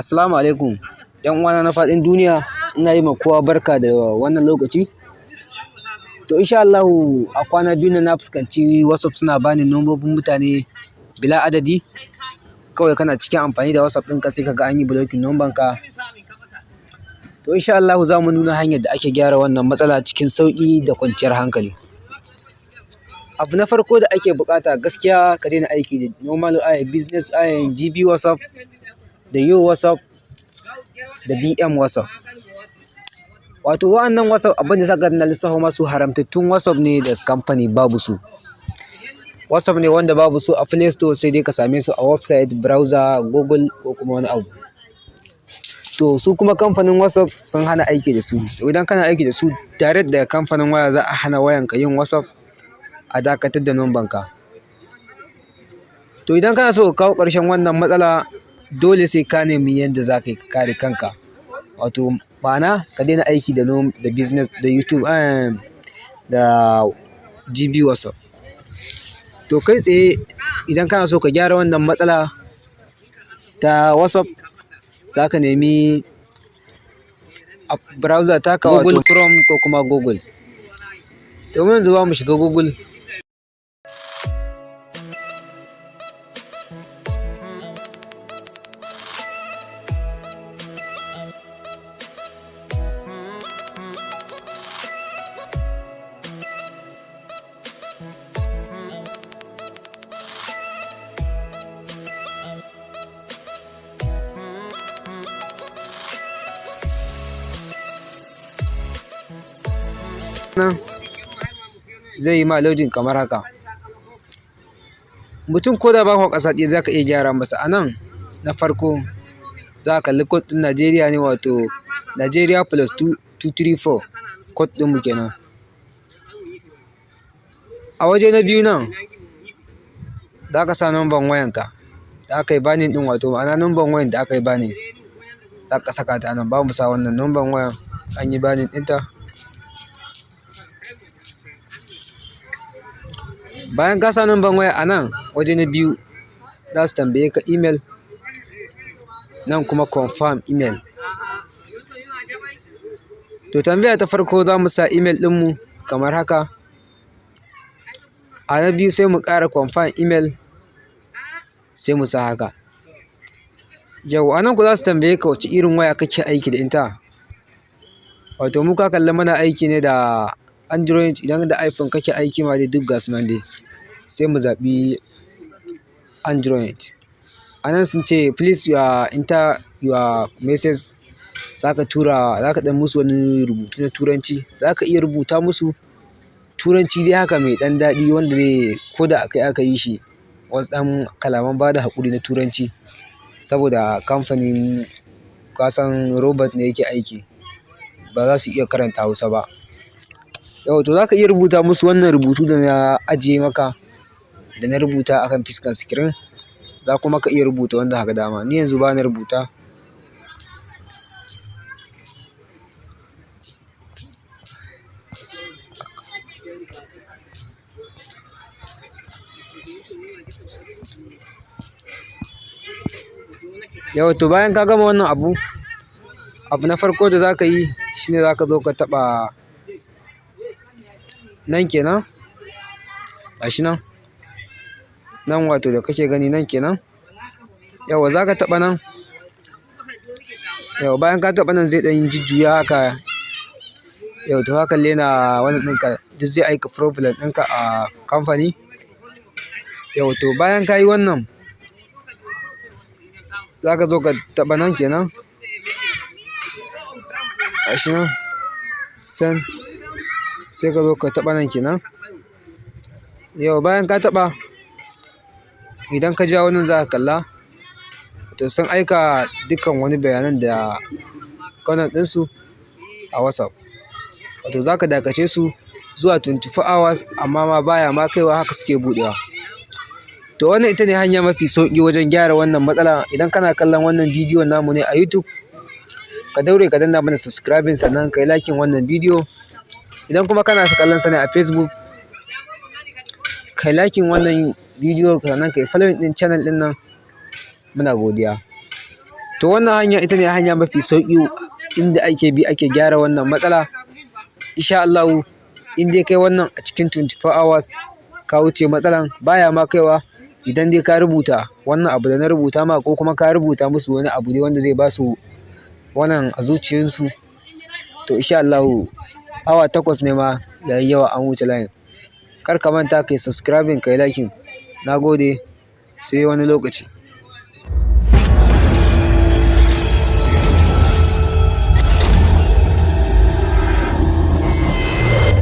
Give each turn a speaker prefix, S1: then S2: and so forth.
S1: Assalamu alaikum. ‘Yan uwana na faɗin duniya, ina yi ma kowa barka da wannan lokaci. To insha Allahu a kwana biyu na fuskanci WhatsApp suna bani nombobin mutane bila adadi. Kawai kana cikin amfani da WhatsApp ɗinka sai kaga an yi blocking number ka. To insha Allahu za mu nuna hanyar da ake gyara wannan matsala cikin sauƙi da kwanciyar hankali. Abu na farko da ake buƙata gaskiya ka daina aiki da normal business GB WhatsApp da Yo WhatsApp da DM WhatsApp. Wato wa'annan WhatsApp abin da saka na lissafa masu haramtattun WhatsApp ne da kamfani babu su. WhatsApp ne wanda babu su a Play Store sai dai ka same su a website, browser, Google ko kuma wani abu. To su kuma kamfanin WhatsApp sun hana aiki da su. To idan kana aiki da su direct daga kamfanin waya za a hana wayanka yin WhatsApp, a dakatar da number ka. To idan kana so ka kawo ƙarshen wannan matsala dole sai ka nemi yadda za ka yi ka kare kanka. Wato ma'ana ka daina aiki da business da YouTube da GB WhatsApp. To kai tsaye idan kana so ka gyara wannan matsala ta WhatsApp za ka nemi browser taka wato Chrome ko kuma Google. To mu yanzu za mu shiga Google. Nan zai yi ma loading kamar haka. Mutum ko da ba ku ƙasa ɗaya za ka iya gyara masa. A nan na farko za ka kalli code ɗin Najeriya ne wato Nigeria plus 234 code ɗinmu kenan. A waje na biyu nan za ka sa number wayanka da aka yi banin ɗin wato ma'ana number wayan da aka yi banin za ka saka ta nan. Ba mu sa wannan number wayan an yi banin ɗinta. Bayan ka sa number waya a nan waje na biyu za su tambaye ka email, nan kuma confirm email. To tambaya ta farko za mu sa email ɗinmu kamar haka. A na biyu sai mu ƙara confirm email sai mu sa haka. Yau a nan ku za su tambaye ka wace irin waya kake aiki da ita. Wato mu ka kalli mana aiki ne da Android, idan da iPhone kake aiki ma dai duk gasu nan dai. Sai mu zaɓi Android. A nan sun ce please enter your message. Za ka ɗan musu wani rubutu na Turanci. Za ka iya rubuta musu Turanci dai haka mai ɗan daɗi wanda ne ko da aka yi shi wasu ɗan kalaman bada haƙuri na Turanci. Saboda kamfanin kasan Robert ne yake aiki, ba za su iya karanta Hausa ba. Yau to za ka iya rubuta musu wannan rubutu da na ajiye maka da na rubuta akan fuskar screen. Za kuma ka iya rubuta wanda haka dama. Ni yanzu ba na rubuta. Yau to bayan ka gama wannan abu na farko da za ka yi shine za ka zo ka taɓa nan kenan. Gashi nan. Nan wato da kake gani nan kenan. Yauwa za ka taɓa nan. Yau bayan ka taɓa nan zai ɗan jujjuya haka. Yau to haka lena wannan ɗinka duk zai aika problem ɗinka a kamfani. Yau to bayan ka yi wannan za ka zo ka taɓa nan kenan. Gashi nan. Sai ka zo ka taɓa nan kenan. Yau bayan ka taɓa idan ka jawo nan za ka kalla. To sun aika dukkan wani bayanan da kanan ɗinsu a WhatsApp. Wato za ka dakace su zuwa 24 hours amma ma baya ma kaiwa haka suke buɗewa. To wannan ita ne hanya mafi sauƙi wajen gyara wannan matsala. Idan kana kallon wannan bidiyon namu ne a YouTube, ka daure ka danna mana subscribing sannan ka yi liking wannan bidiyo. Idan kuma kana kallon sa ne a Facebook, ka yi liking wannan bidiyo sannan ka yi following ɗin channel ɗin nan. Muna godiya. To wannan hanya ita ne hanya mafi sauƙi inda ake bi ake gyara wannan matsala. Insha Allahu in dai kai wannan a cikin 24 hours ka wuce matsalan baya ma kaiwa. Idan dai ka rubuta wannan abu da na rubuta ma ko kuma ka rubuta musu wani abu ne wanda zai ba su wannan a zuciyarsu, to insha Allahu awa 8 ne ma yayi yawa an wuce layin. Kar ka manta kai subscribing kai liking. Na gode sai wani lokaci.